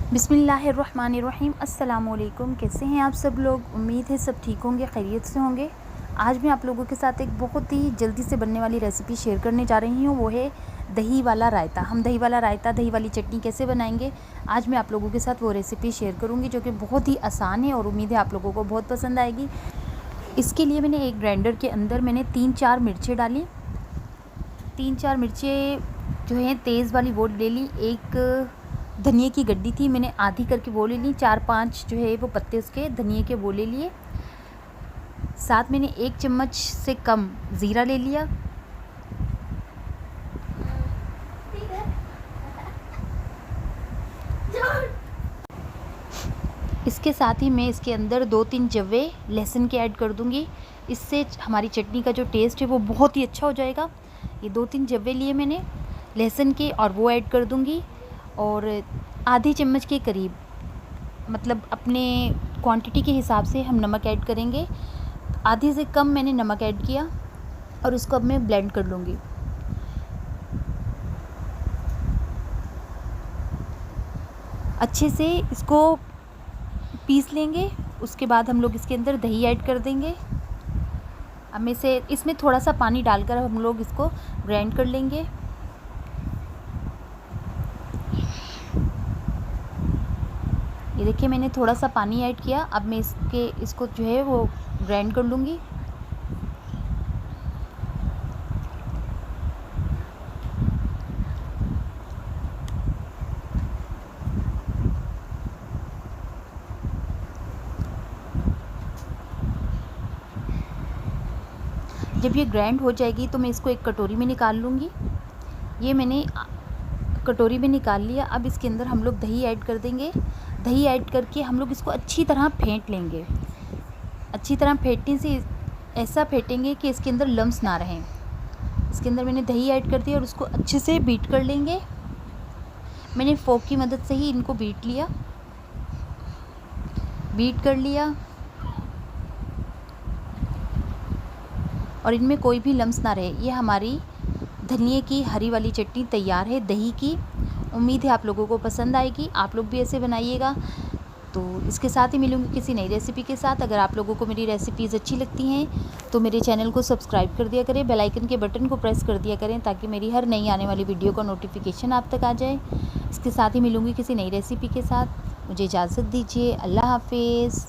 बिस्मिल्लाहिर्रहमानिर्रहीम। अस्सलाम वालेकुम। कैसे हैं आप सब लोग? उम्मीद है सब ठीक होंगे, खैरियत से होंगे। आज मैं आप लोगों के साथ एक बहुत ही जल्दी से बनने वाली रेसिपी शेयर करने जा रही हूँ। वो है दही वाला रायता। हम दही वाला रायता, दही वाली चटनी कैसे बनाएंगे, आज मैं आप लोगों के साथ वो रेसिपी शेयर करूँगी, जो कि बहुत ही आसान है और उम्मीद है आप लोगों को बहुत पसंद आएगी। इसके लिए मैंने एक ग्राइंडर के अंदर मैंने 3-4 मिर्चें डाली। 3-4 मिर्चें जो है तेज़ वाली वो ले ली। एक धनिए की गड्डी थी, मैंने आधी करके वो ले ली। 4-5 जो है वो पत्ते उसके धनिए के वो ले लिए। साथ मैंने 1 चम्मच से कम ज़ीरा ले लिया। इसके साथ ही मैं इसके अंदर 2-3 जवे लहसुन के ऐड कर दूंगी। इससे हमारी चटनी का जो टेस्ट है वो बहुत ही अच्छा हो जाएगा। ये 2-3 जवे लिए मैंने लहसुन के और वो ऐड कर दूंगी। और आधे चम्मच के करीब, मतलब अपने क्वांटिटी के हिसाब से हम नमक ऐड करेंगे। आधे से कम मैंने नमक ऐड किया और उसको अब मैं ब्लेंड कर लूँगी। अच्छे से इसको पीस लेंगे। उसके बाद हम लोग इसके अंदर दही ऐड कर देंगे। अब मैं इसमें थोड़ा सा पानी डालकर हम लोग इसको ग्राइंड कर लेंगे। ये देखिए मैंने थोड़ा सा पानी ऐड किया। अब मैं इसको जो है वो ग्राइंड कर लूँगी। जब ये ग्राइंड हो जाएगी तो मैं इसको एक कटोरी में निकाल लूँगी। ये मैंने कटोरी में निकाल लिया। अब इसके अंदर हम लोग दही ऐड कर देंगे। दही ऐड करके हम लोग इसको अच्छी तरह फेंट लेंगे। अच्छी तरह फेंटने से ऐसा फेंटेंगे कि इसके अंदर लम्स ना रहें। इसके अंदर मैंने दही ऐड कर दिया और उसको अच्छे से बीट कर लेंगे। मैंने फोक की मदद से ही इनको बीट कर लिया और इनमें कोई भी लम्स ना रहे। ये हमारी धनिए की हरी वाली चटनी तैयार है दही की। उम्मीद है आप लोगों को पसंद आएगी। आप लोग भी ऐसे बनाइएगा। तो इसके साथ ही मिलूँगी किसी नई रेसिपी के साथ। अगर आप लोगों को मेरी रेसिपीज़ अच्छी लगती हैं तो मेरे चैनल को सब्सक्राइब कर दिया करें, बेल आइकन के बटन को प्रेस कर दिया करें, ताकि मेरी हर नई आने वाली वीडियो का नोटिफिकेशन आप तक आ जाए। इसके साथ ही मिलूँगी किसी नई रेसिपी के साथ। मुझे इजाज़त दीजिए। अल्लाह हाफिज़।